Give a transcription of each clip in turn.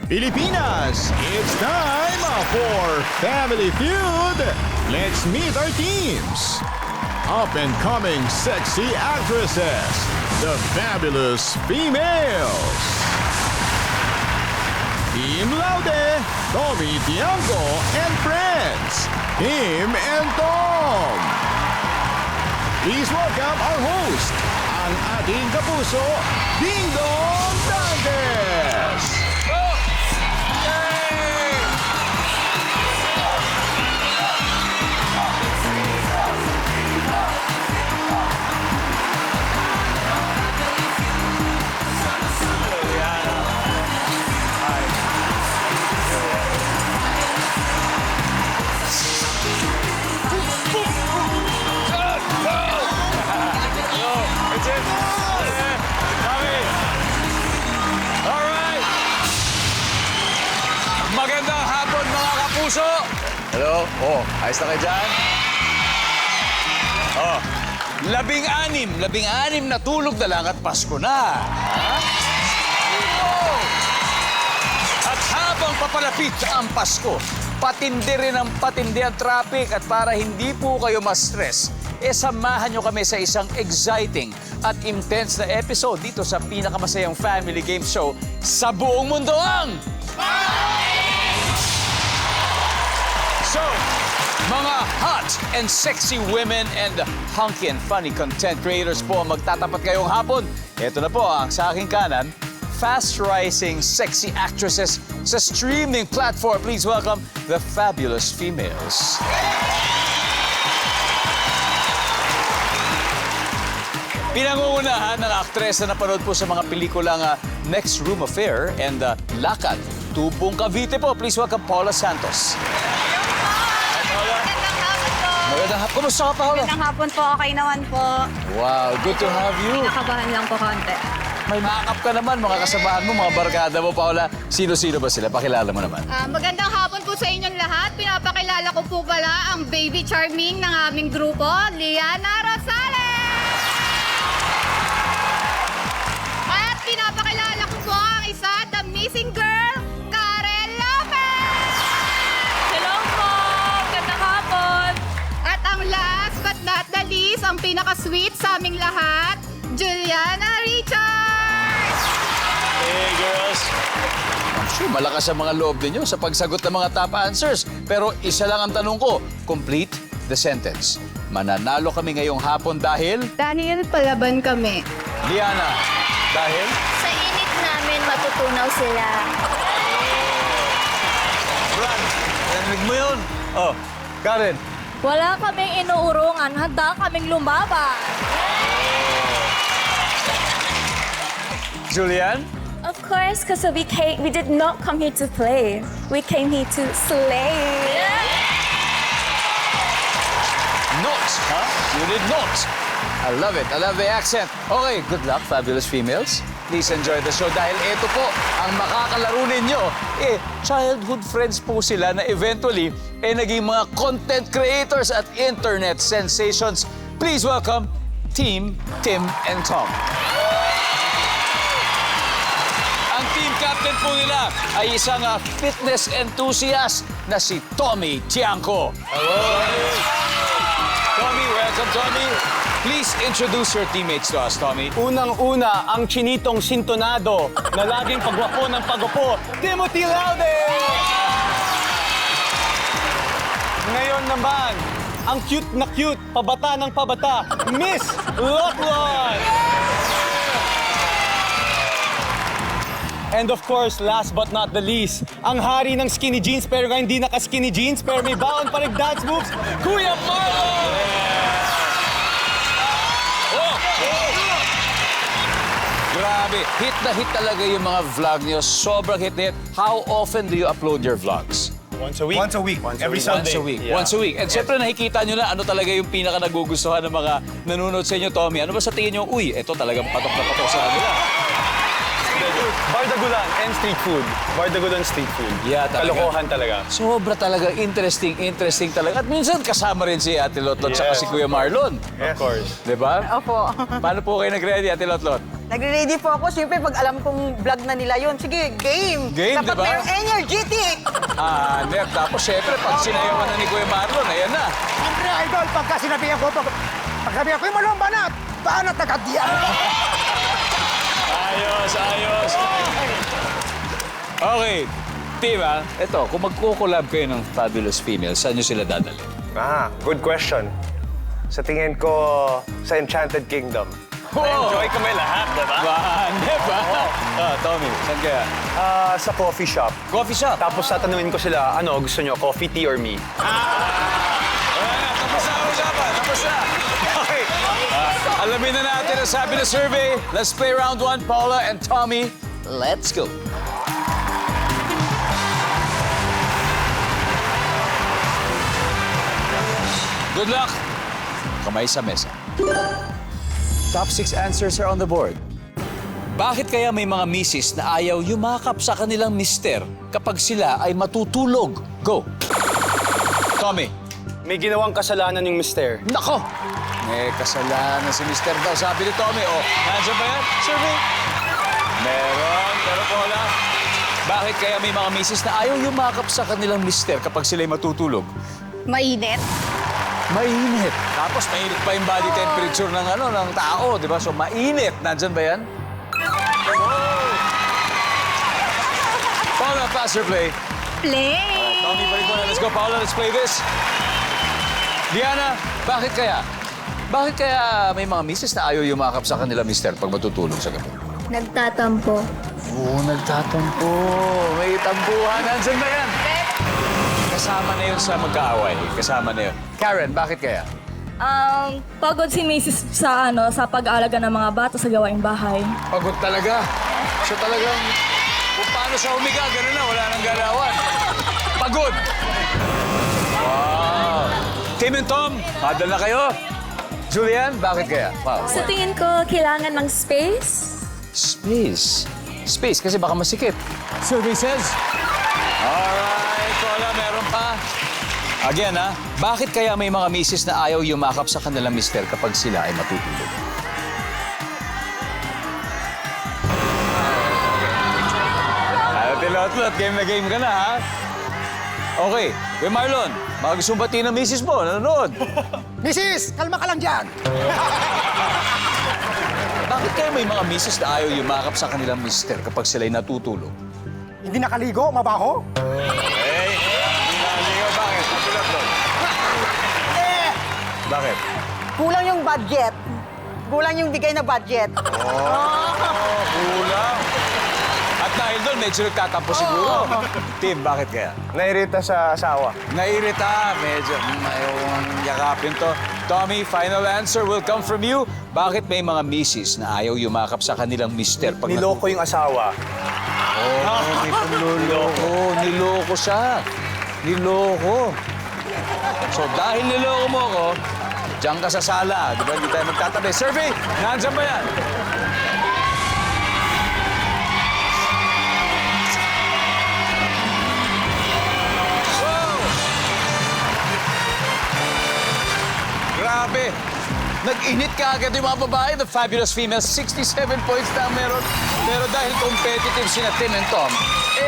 Pilipinas, it's time for Family Feud. Let's meet our teams. Up-and-coming sexy actresses, the fabulous females. Team Laude, Tommy Tiangco and friends, Tim and Tom. Please welcome our host, ang ating kapuso, Ding Dong Dantes. Magandang hapon mga kapuso! Hello? Oh, ayos na kayo dyan? Oh, labing-anim na tulog na lang at Pasko na. Ha? Oh. At habang papalapit ang Pasko, patindi rin ang traffic at para hindi po kayo ma-stress, samahan nyo kami sa isang exciting at intense na episode dito sa pinakamasayang family game show sa buong mundo ang... So, mga hot and sexy women and hunky and funny content creators po ang magtatapat ngayong hapon. Ito na po ang sa aking kanan, fast-rising sexy actresses sa streaming platform. Please welcome the fabulous females. Pinangungunahan ng aktres na napanood po sa mga pelikulang Next Room Affair and Lakad, Tubong Cavite po. Please welcome Paula Santos. Magandang hapon. Kumusta ka, Paula? Magandang hapon po. Okay naman po. Wow, good to have you. Nakabahan lang po konti. May makeup ka naman, mga kasamahan mo, mga barkada mo, Paula. Sino-sino ba sila? Pakilala mo naman. Magandang hapon po sa inyong lahat. Pinapakilala ko po pala ang baby charming ng aming grupo, Liana Rosales! At pinapakilala ko po ang isa, the missing girl, Karen Lopez! Hello po! Magandang hapon! At ang last but not the least, ang pinaka-sweet sa aming lahat, Juliana Richards! Hey, girls. I'm sure malakas ang mga loob ninyo sa pagsagot ng mga top answers. Pero isa lang ang tanong ko, complete the sentence. Mananalo kami ngayong hapon dahil... Daniel, palaban kami. Liana, dahil... Sa init namin, matutunaw sila. Fran, narinig mo yun? Oh, Karen. Wala kaming inuurungan, handa kaming lumaban. Julian? Of course, because we did not come here to play. We came here to slay. Not, huh? You did not. I love it. I love the accent. Okay, good luck, fabulous females. Please enjoy the show dahil ito po ang makakalaro ninyo. Childhood friends po sila na eventually naging mga content creators at internet sensations. Please welcome Team Tim and Tom. Ang team captain po nila ay isang fitness enthusiast na si Tommy Tiangco. Hello. Tommy, welcome, Tommy. Please introduce your teammates to us, Tommy. Unang-una, ang chinitong sintonado na laging pagwapo ng pagwapo, Timothy Laude! Ngayon naman, ang cute na cute, pabata ng pabata, Miss Locklon! And of course, last but not the least, ang hari ng skinny jeans pero nga hindi naka-skinny jeans pero may baon pa rin dance moves, Kuya Marlon! Grabe, hit na hit talaga yung mga vlog niyo. Sobrang hit na hit. How often do you upload your vlogs? Once a week. Once a week. Every Once Sunday. a week. Yeah. Once a week. And syempre nakikita nyo na ano talaga yung pinaka nagugustuhan ng mga nanonood sa inyo, Tommy. Ano ba sa tingin nyo? Uy, ito talagang patok na patok sa kanila. Bardagulan and street food. Bardagulan street food. Yeah, talaga. Kalokohan talaga. Sobra talaga. Interesting talaga. At minsan kasama rin si Ate Lotlot Yes. saka si Kuya Marlon. Of course. Di ba? Opo. Paano po kayo nag-ready, Ate Lotlot? Nagre-ready po ako. Siyempre, pag alam kong vlog na nila yun, sige, game. Game, Dapat diba? merong energetic. Nep. Tapos syempre, pag sinayawan na ni Kuya Marlon, ayan na. Siyempre, idol, pagka sinabihan ko, pag sabihan ko, yung malong banat nagkadiyan. Ayos. Okay. Team, ito, kung magkukulab kayo ng Fabulous Females, saan nyo sila dadali? Good question. Sa tingin ko, sa Enchanted Kingdom. Enjoy kami lahat, diba? Diba? Tommy, saan kaya? Sa coffee shop. Coffee shop. Tapos tatanungin ko sila, ano, gusto nyo, coffee, tea, or me? Tapos na ang usapan. Tapos na. Okay. Alamin na natin ang sabi ng survey. Let's play round 1, Paula and Tommy. Let's go. Good luck. Kamay sa mesa. Top 6 answers are on the board. Bakit kaya may mga misis na ayaw yumakap sa kanilang mister kapag sila ay matutulog? Go. Tommy. May ginawang kasalanan yung mister. Nako! May kasalanan si Mr. daw. Sabi ni Tommy, nandiyan ba yan? Survey? Meron. Pero Paula, bakit kaya may mga misis na ayaw yumakap sa kanilang mister kapag sila'y matutulog? Mainit. Mainit. Tapos mainit pa yung body temperature ng ng tao, di ba? So mainit. Nandyan ba yan? Paula, pass or play? Play. Tommy, balik mo na. Let's go, Paula. Let's play this. Diana, bakit kaya? Bakit kaya may mga misis na ayaw yumakap sa kanila mister pag matutulog sa gabi? Nagtatampo. Oo, nagtatampo. May tampuhan. Nandiyan ba yan? Kasama na yun sa magkaaway. Kasama na yun. Karen, bakit kaya? Pagod si Mrs. sa pag-aalaga ng mga bata sa gawaing bahay. Pagod talaga. So talagang kung paano siya humiga, gano'n na. Wala nang galawan. Pagod. Wow. Tim and Tom, padal na kayo. Julian, bakit kaya? Wow. Sa tingin ko, kailangan ng space. Space. Space, kasi baka masikip. Survey says. Alright, Paula, meron pa. Again, bakit kaya may mga misis na ayaw yumakap sa kanilang mister kapag sila ay matutulog? Tilot-lot, game na game ka na, ha? Okay, Kuya Marlon, baka gusto mong batiin ng misis mo, nanonood. Mrs., kalma ka lang dyan. Bakit kaya may mga misis na ayaw yumakap sa kanilang mister kapag sila'y natutulog? Hindi nakaligo, mabaho. Hey, hindi nakaligaw. Bakit? Tilot-lot. Bakit? Kulang yung budget. Kulang yung bigay na budget. Kulang. At dahil doon, medyo nagtatampo siguro. Tim, bakit kaya? Nairita sa asawa. Nairita, medyo mayroong yakapin to. Tommy, final answer will come from you. Bakit may mga misis na ayaw yumakap sa kanilang mister pag Niloko yung asawa. may panluloko. Niloko siya. Niloko. So dahil niloko mo ako, diyan ka sa sala. Di ba? Hindi tayo magtatabi. Survey, nandyan ba yan? Grabe! Nag-init ka agad yung mga babae. The Fabulous Females, 67 points na meron. Pero dahil competitive sina Tim and Tom,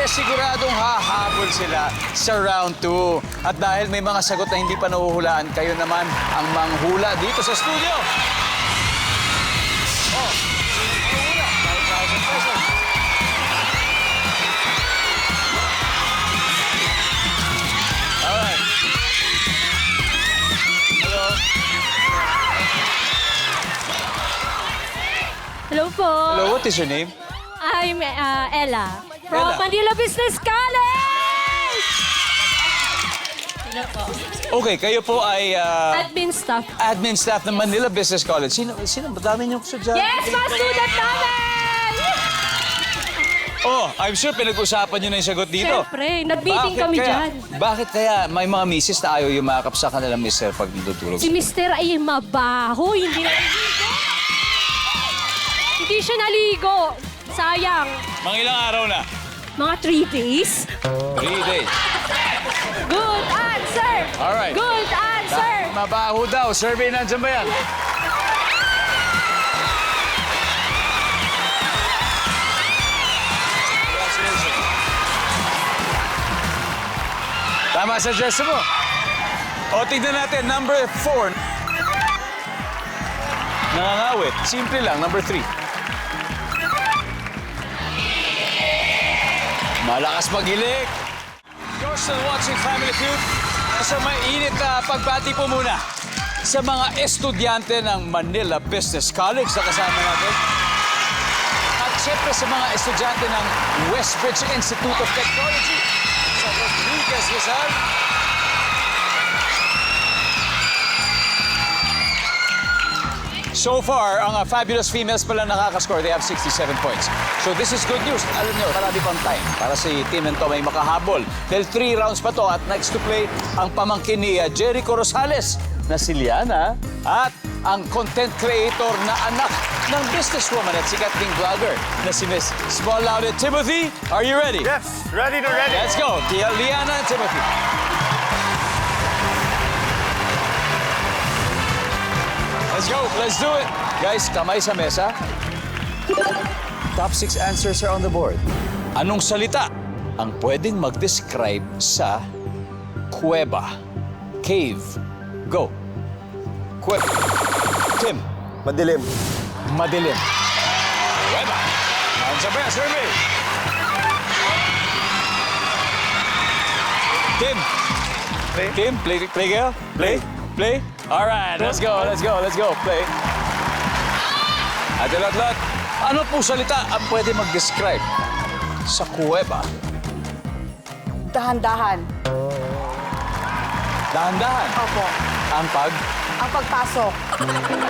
siguradong hahabol sila sa round 2. At dahil may mga sagot na hindi pa nahuhulaan, kayo naman ang manghula dito sa studio. Oh, manghula. 5,000 pesos. Alright. Hello. Hello po. Hello, what is your name? I'm Ella. From Ella. Manila Business College! Hello po. Okay, kayo po ay Admin staff. admin staff ng Manila Business College. Sino? Madami niyong estudyante. Yes, mga student namin! Oh, I'm sure pinag-usapan niyo na yung sagot dito. Siyempre, nag-meeting kami dyan. Bakit kaya may mga misis na ayaw yumakap sa kanilang mister pag natutulog? Si Mr. ay mabaho, hindi naligo. Hindi siya naligo. sayang. Mga ilang araw na? Mga 3 days. 3 days. Good answer! Alright. Good answer! Mabaho daw. Survey, nandiyan ba yan? Congratulations. Tama sa suggestion mo. O, tignan natin. Number 4. Nangangawit. Simple lang. Number 3. Malakas mag-ilik. You're still watching Family Feud. Sa mainit na pagbati po muna sa mga estudyante ng Manila Business College na kasama natin. At syempre sa mga estudyante ng Westbridge Institute of Technology sa Rodriguez Rizal. So far, ang Fabulous Females pala nakakascore. They have 67 points. So this is good news. Alam nyo, marami pang time para si Tim and Tom ay makahabol. Dahil 3 rounds pa to at next to play ang pamangkin ni Jericho Rosales na si Liana at ang content creator na anak ng businesswoman at sikat ding vlogger na si Miss Small Louded Timothy. Are you ready? Yes, ready to ready. Let's go. Liana and Timothy. Let's go. Let's do it. Guys, kamay sa mesa. Top 6 answers are on the board. Anong salita ang pwedeng mag-describe sa kuweba? Cave. Go. Kuweba. Tim. Madilim. Madilim. Kuweba. Ang sabi, survey. Tim. Play. Tim, play kayo? Play? Play? All right, let's go, let's go, let's go. Play. Ate Lot, ano po salita ang pwede mag-describe sa kuweba? Dahan-dahan. Dahan-dahan. Opo. Ang Ang pagpasok.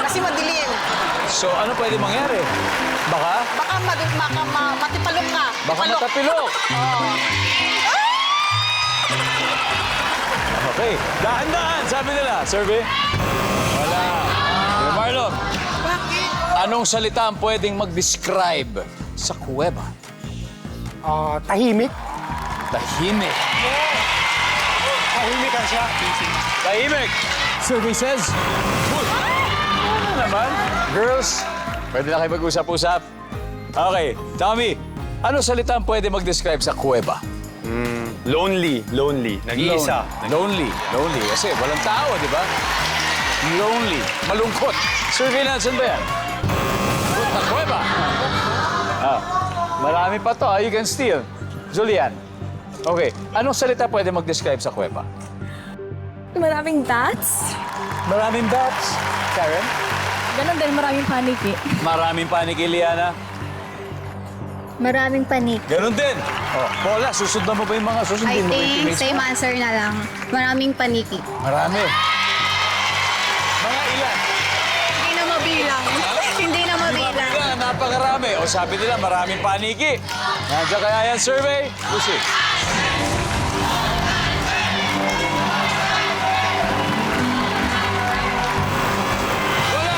Kasi madilim. So, ano pwede mangyari? Baka? Baka matipalok ka. Baka matapilok. Oo. Okay, dahan-dahan, sabi nila. Survey? Wala. Marlon, anong salita ang pwedeng mag-describe sa kuweba? Tahimik. Tahimik. Tahimik ka siya. Tahimik. Survey says, good. Ano naman? Girls, pwede na kayo mag-usap-usap. Okay, Tommy, ano salita ang pwede mag-describe sa kuweba? Lonely. Nag-iisa. Lonely. Kasi walang tao, di ba? Lonely. Malungkot. Survey natin ba yan? Good na kuweba. Marami pa to. You can steal. Julian. Okay. Anong salita pwede mag-describe sa kuweba? Maraming bats. Maraming bats. Karen? Ganon din, maraming paniki. Maraming paniki, Liana. Maraming panik. Ganon din. Oh, Paula, susundan mo ba yung mga I susundin mo ba yung think teammates same mo? answer na lang. Maraming paniki. Marami. Mga ilan? Hindi na mabilang. Hindi na mabilang. Napakarami. O sabi nila, maraming paniki. Nandiyan kaya yan survey? Lucy. Wala.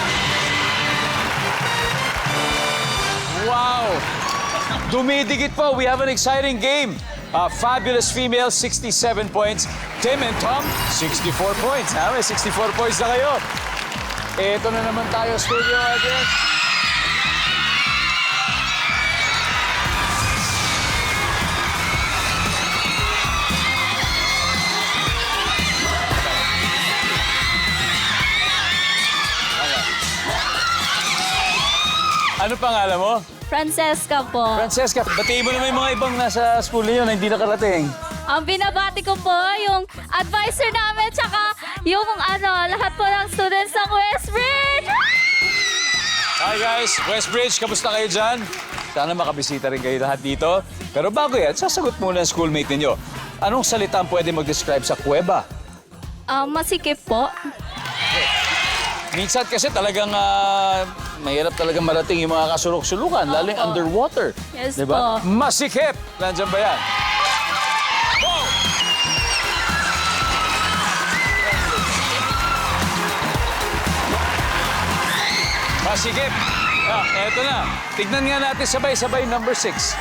Wow. Dumidikit po. We have an exciting game. Fabulous Females, 67 points. Tim and Tom, 64 points. May 64 points na kayo. Ito na naman tayo, studio audience. Ano pangalan mo? Francesca po. Francesca, batiin mo naman yung mga ibang nasa school niyo na hindi nakarating. Ang binabati ko po yung advisor namin tsaka yung lahat po ng students ng Westbridge. Hi guys, Westbridge, kamusta kayo dyan? Sana makabisita rin kayo lahat dito. Pero bago yan, sasagot muna ang schoolmate ninyo. Anong salita ang pwede mag-describe sa kuweba? Masikip po. Minsan kasi talagang mahirap talagang marating yung mga kasulok-sulukan, lalo yung underwater. Yes Diba? po. Masikip! Nandiyan ba yan? Go! Masikip! Eto na. Tignan nga natin sabay-sabay number 6.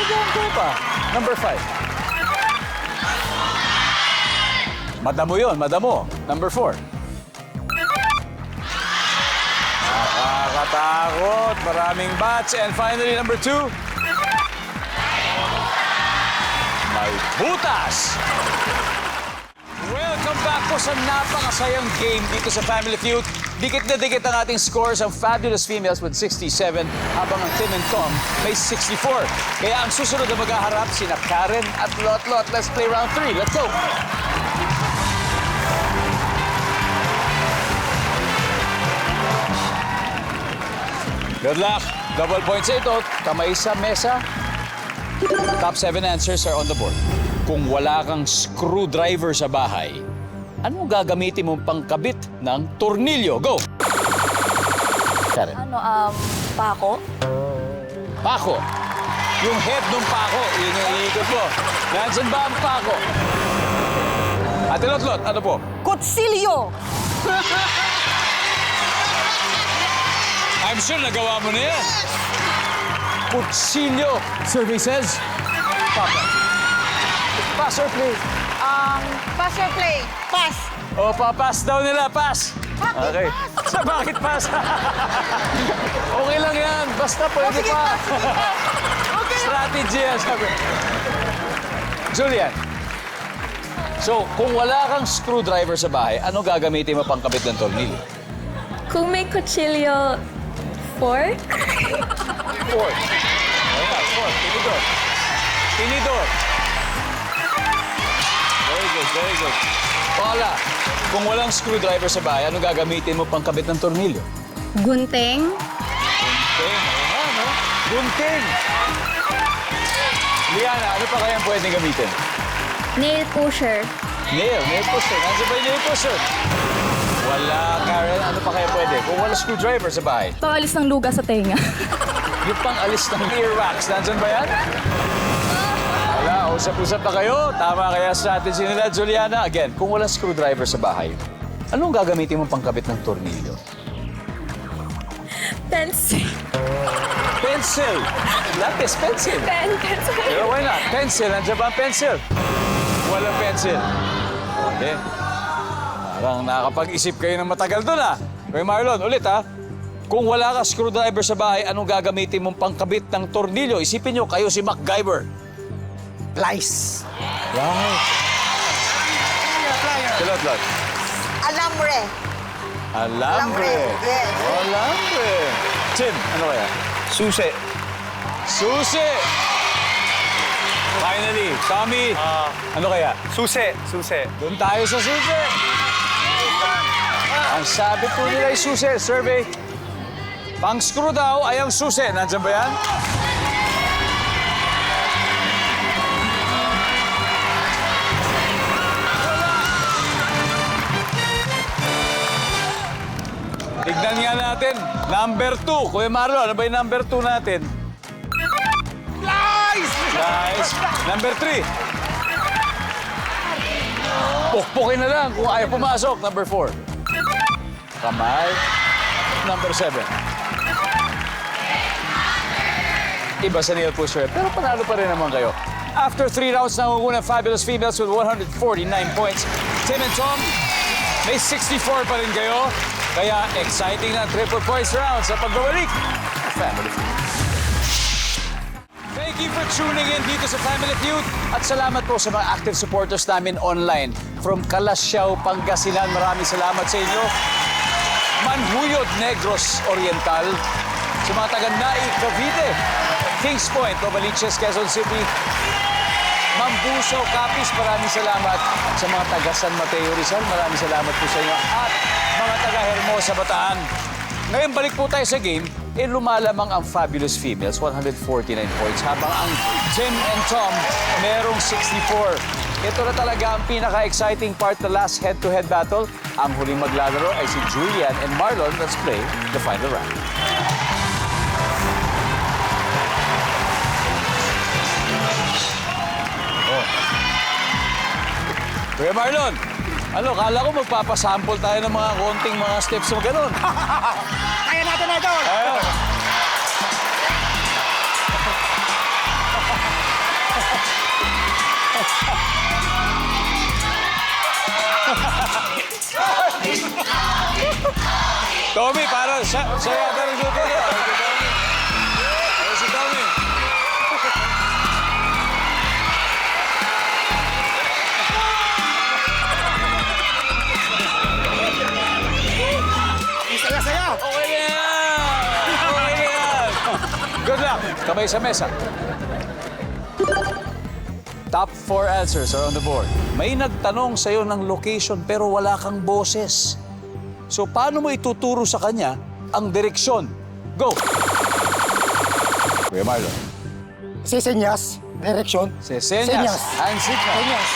Ito pa. Number 5. Madamo yun, madamo. Number 4. Nakakatakot. Maraming bats. And finally, number 2. May butas. Welcome back po sa napakasayang game dito sa Family Feud. Dikit na dikit ang ating scores ang Fabulous Females with 67 habang ang Tim and Tom may 64. Kaya ang susunod na maghaharap sina Karen at Lot. Let's play round 3. Let's go! Good luck. Double points ito. Kamay sa mesa. Top 7 answers are on the board. Kung wala kang screwdriver sa bahay, anong gagamitin mong pangkabit ng tornilyo? Go! Karen. Pako? Pako. Yung head ng pako, yun yung iikot mo. Nandiyan ba ang pako? Ate Lot, ano po? Kutsilyo! I'm sure nagawa mo na yan. Kutsilyo. Survey says, Papa. Pass or play? Pass or play? Pass! O, papas daw nila, pass. Okay. Sa bakit pass? Okay lang yan, basta pwede sige, pa. pass, sige, Okay. Strategy yan, sabi. Julian, so kung wala kang screwdriver sa bahay, ano gagamitin mo pangkabit ng tornilyo? Kung may kutsilyo, fork? Fork. Ayan, fork. Tinidor. Tinidor. Very good, very good. Paula, kung walang screwdriver sa bahay, ano gagamitin mo pangkabit ng tornilyo? Gunting. Gunting. Ayan, no? Gunting. Liana, ano pa kayang pwedeng gamitin? Nail pusher. Nail pusher. Nandiyan ba yung nail pusher? Wala, Karen. Ano pa kaya pwede? Kung wala screwdriver sa bahay. Pangalis ng luga sa tenga. Yung pang-alis ng earwax, nandyan ba yan? Wala, usap-usap na kayo. Tama kaya strategy nila, Juliana. Again, kung walang screwdriver sa bahay, anong gagamitin mo pangkabit ng tornilyo? Pencil. Pencil! Lapis, pencil. Pencil. Pero why not? Pencil, nandiyan ba ang pencil? Walang pencil. Okay. Parang nakakapag-isip kayo ng matagal doon, ah. Kuya Marlon, ulit, ha? Kung wala ka screwdriver sa bahay, anong gagamitin mong pangkabit ng tornilyo? Isipin nyo, kayo si MacGyver. Lies. Right. Lot. Alambre. Alambre. Yes. Alambre. Tim, ano kaya? Susi. Susi! Finally, Tommy, ano kaya? Susi. Doon tayo sa susi. Ang sabi po nila ay susi. Survey. Pang screw daw ay ang susi. Nandiyan ba yan? Tignan nga natin. Number 2. Kuya Marlo, ano ba yung number 2 natin? Lies! Nice. Number 3. Pukpukin na lang kung ayaw pumasok. Number 4. Kamay. Number 7. Iba sa nail pusher, pero panalo pa rin naman kayo. After 3 rounds, nangunguna Fabulous Females with 149 points. Tim and Tom, may 64 pa rin kayo. Kaya exciting na triple points round sa pagbabalik. Family Feud. Thank you for tuning in dito sa Family Feud. At salamat po sa mga active supporters namin online. From Calasiao, Pangasinan, maraming salamat sa inyo. Manhuyod, Negros Oriental. Sa mga taga-Nai, Cavite. Kings Point, Novaliches, Quezon City. Mambuso, Capiz, maraming salamat. Sa mga taga-San Mateo, Rizal, maraming salamat po sa inyo. At mga taga-Hermosa, Bataan. Ngayon, balik po tayo sa game. Lumalamang ang Fabulous Females, 149 points. Habang ang Tim and Tom, merong 64. Ito na talaga ang pinaka-exciting part na last head-to-head battle. Ang huling maglalaro ay si Julian and Marlon. Let's play the final round. Kuya Marlon, Ano, kala ko magpapasample tayo ng mga konting mga steps na gano'n. Kaya natin, Idol! Ayun. Tommy, parang siya yata nagtuturo. Si Tommy. Saya-saya! Okay na yan! Okay na yan! Good luck! Kamay sa mesa. Top 4 answers are on the board. May nagtanong sa'yo ng location pero wala kang boses. So, paano mo ituturo sa kanya ang direksyon? Go! Kuya Marlon. Sesenyas, direksyon. Sesenyas. Hand signal. Senyas.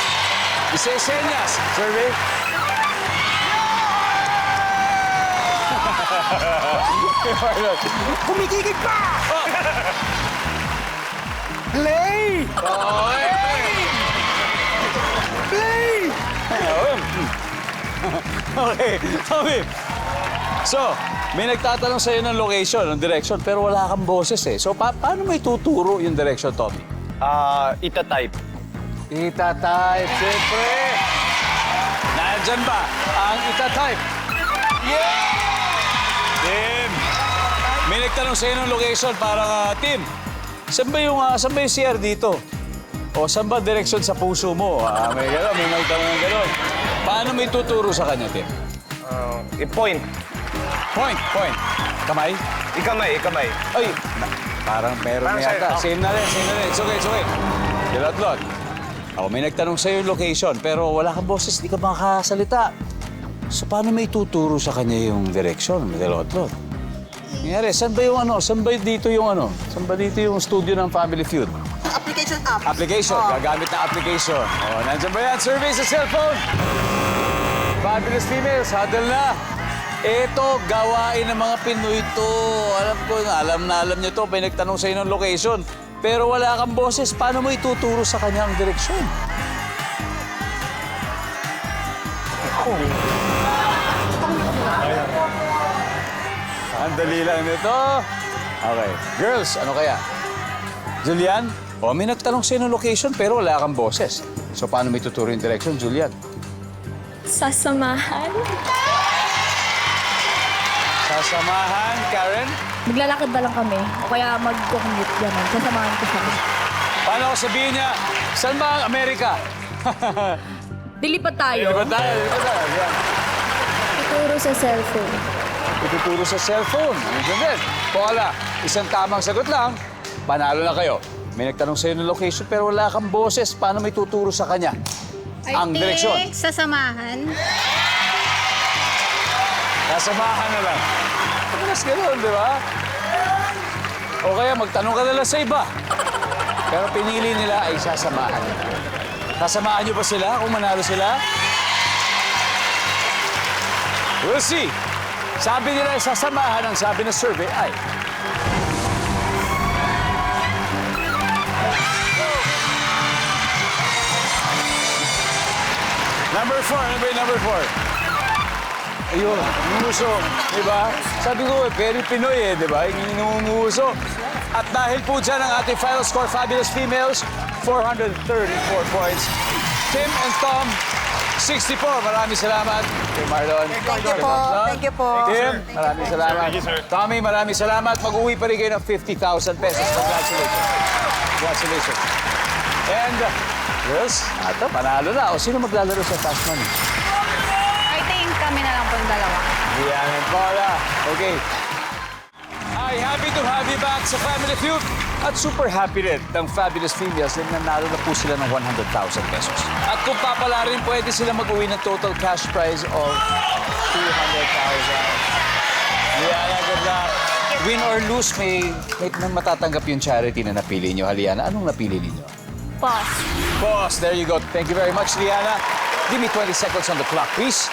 Sesenyas. Survey. Kuya Marlon. Kumikigig pa! Play! Okay. Play! Okay, Tommy. So, may nagtatanong sa'yo ng location, ng direction, pero wala kang boses eh. So, paano mo ituturo yung direction, Tommy? Ita-type. Ita-type, siyempre. Nandyan ba ang ita-type? Yeah! Tim! May nagtanong sa'yo ng location, parang, Tim, saan ba yung CR dito? O saan ba direksyon sa puso mo? May gano'n, may nagtanong ng gano'n. Paano mo ituturo sa kanya, Tim? I-point. Point. Kamay? Ikamay. Ay, parang meron Parang na yata. sa'yo, Same na rin. It's okay. Dilot-lot. Ako, may nagtanong sa'yo yung location, pero wala kang boses, di ka makakasalita. So, paano may tuturo sa kanya yung direction? Dilot-lot. Nangyari, saan ba dito yung studio ng Family Feud? Application app. Application, gagamit na application. O, nandiyan ba yan? Survey sa cellphone. Fabulous females, huddle na. Ito, gawain ng mga Pinoy to. Alam niyo to. May nagtanong sa'yo ng location. Pero wala kang boses. Paano mo ituturo sa kanya ang direksyon? Ang dali lang nito. Okay. Girls, ano kaya? Julian? O, may nagtanong sa'yo ng location pero wala kang boses. So, paano may tuturo yung direction, Julian? Sasamahan. Sasamahan, Karen? Maglalakad na lang kami. O kaya mag-commute, gano'n. Sasamahan ko siya. Paano ko sabihin niya, saan ba ang Amerika? Dilipad tayo. Diba tayo? Yan. Tuturo sa cellphone. Ituturo sa cellphone. Nandiyan din. Paula, isang tamang sagot lang, panalo na kayo. May nagtanong sa'yo ng location pero wala kang boses. Paano may tuturo sa kanya ang direksyon? I think sasamahan. Kasamahan na lang. Mas gano'n, di ba? O kaya magtanong ka na lang sa iba. Pero pinili nila ay sasamahan. Sasamahan niyo ba sila kung manalo sila? We'll see. Sabi nila ay sasamahan, ang sabi ng survey ay... Number 4, ano ba yung number 4? Ayun, nguso, di ba? Sabi ko, very Pinoy di ba? Yung nguso. At dahil po dyan ang ating final score, Fabulous Females, 434 points. Tim and Tom, 64. Maraming salamat. Kay Marlon. Thank you po. Thank you po. Tim, maraming salamat. Thank you, sir. Tommy, maraming salamat. Mag-uwi pa rin kayo ng 50,000 pesos. Congratulations. And, girls, ito, panalo na. O sino maglalaro sa Fast Money? I think kami na lang po yung dalawa. Dian and Paula. Okay. Hi, happy to have you back sa Family Feud. At super happy rin ng Fabulous Females na nanalo na po sila ng 100,000 pesos. At kung papalarin, pwede sila mag-uwi ng total cash prize of 200,000. Liana, good luck. Win or lose, may matatanggap yung charity na napili nyo. Liana, anong napili ninyo? Boss. Boss, there you go. Thank you very much, Liana. Give me 20 seconds on the clock, please.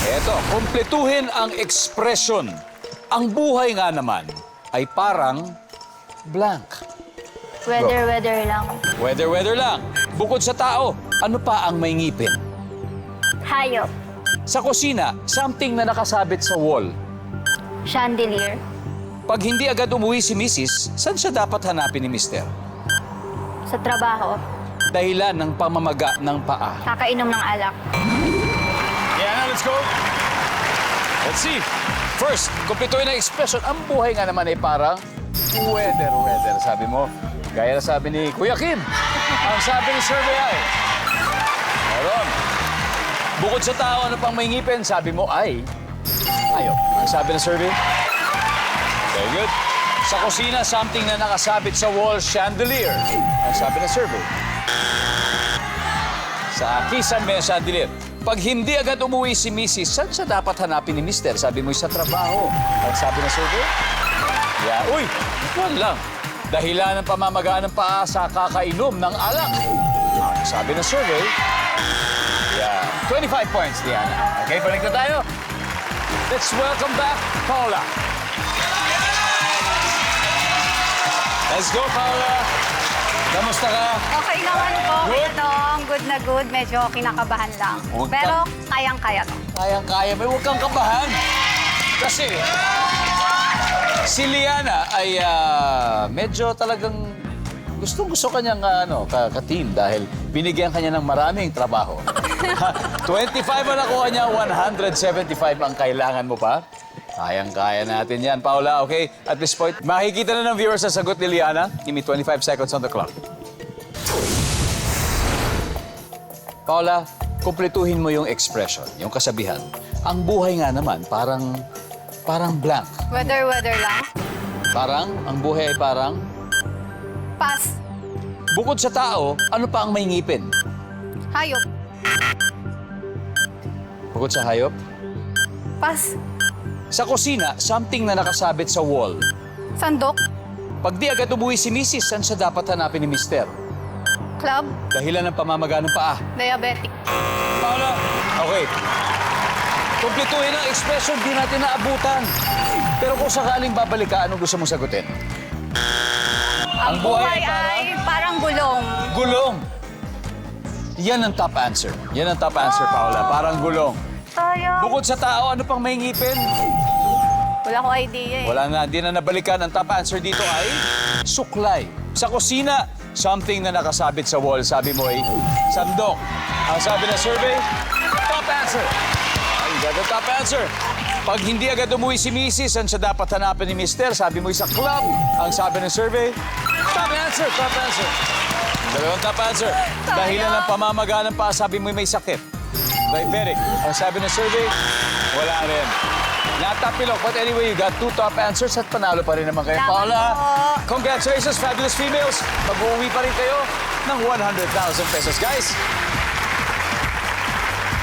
Eto, kumpletuhin ang ekspresyon. Ang buhay nga naman ay parang blank. Weather lang. Weather lang. Bukod sa tao, ano pa ang may ngipin? Hayop. Sa kusina, something na nakasabit sa wall. Chandelier. Pag hindi agad umuwi si Mrs., saan siya dapat hanapin ni Mr.? Sa trabaho. Dahilan ng pamamaga ng paa. Kakainom ng alak. Yeah, now let's go. Let's see. First, kumpletuhin ang expression. Ang buhay nga naman ay parang weather. Sabi mo, gaya na sabi ni Kuya Kim. Ang sabi ni survey ay, meron. Bukod sa tao, ano pang may ngipin? Sabi mo ay, ayop. Ang sabi ng survey? Very good. Sa kusina, something na nakasabit sa wall, chandelier. Ang sabi ng survey. Sa kisan may chandelier. Pag hindi agad umuwi si Mrs., saan siya dapat hanapin ni Mr.? Sabi mo sa trabaho. Ang sabi ng survey? Yeah. Uy, ikuan lang. Dahilan ng pamamagaan ng paa sa kakainom ng alak. Ang sabi ng survey? Yeah. 25 points, Diana. Okay, balik na tayo. Let's welcome back Paula. Let's go, Paula. Kamusta ka? Okay naman po. Good? Good na good. Medyo kinakabahan lang. Huwag ka- Pero kayang-kaya to. Kayang-kaya. May huwag kang kabahan. Kasi si Liana ay medyo talagang gustong-gusto kanyang ka-team dahil binigyan kanya ng maraming trabaho. 25 ang nakuha niya, 175 ang kailangan mo pa. Kayang-kaya natin yan, Paula. Okay, at this point, makikita na ng viewers sa sagot ni Liana. Give me 25 seconds on the clock. Paula, kumpletuhin mo yung expression, yung kasabihan. Ang buhay nga naman, parang blank. Weather lang. Ang buhay ay parang... Pass. Bukod sa tao, ano pa ang may ngipin? Hayop. Bukod sa hayop? Pass. Sa kusina, something na nakasabit sa wall. Sandok. Pag di agad umuwi si Mrs., saan siya dapat hanapin ni Mr.? Club. Dahilan ng pamamaga ng paa. Diabetic. Paula, okay. Kumpletuhin ang expression, di natin naabutan. Pero kung sakaling babalik ka, anong gusto mong sagutin? Ang buhay ay parang gulong. Gulong. Yan ang top answer. Yan ang top answer, Paula. Parang gulong. Tayo. Bukod sa tao, ano pang may ngipin? Wala ko idea eh. Wala na, di na nabalikan. Ang top answer dito ay suklay. Sa kusina, something na nakasabit sa wall. Sabi mo ay sandok. Ang sabi na survey, top answer. Ang ganda top answer. Pag hindi agad umuwi si Mrs., saan siya dapat hanapin ni Mr.? Sabi mo sa club. Ang sabi ng survey, top answer, top answer. Dalawang top answer. Dahilan ng pamamaga ng paa, sabi mo may sakit. Diabetic. Ang sabi ng survey, wala rin. Natapilok. But anyway, you got 2 top answers at panalo pa rin naman kayo. Salamat Paula, po. congratulations, fabulous females. Mag-uwi pa rin kayo ng 100,000 pesos, guys.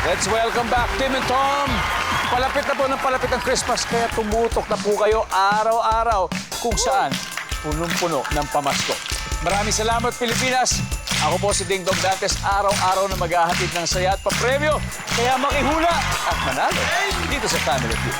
Let's welcome back Tim and Tom. Palapit na po ng palapit ang Christmas, kaya tumutok na po kayo araw-araw kung saan punong-puno ng pamasko. Maraming salamat, Pilipinas. Ako po si Ding Dong Dantes, araw-araw na maghahatid ng saya at papremyo. Kaya makihula at manalo dito sa Family Feud.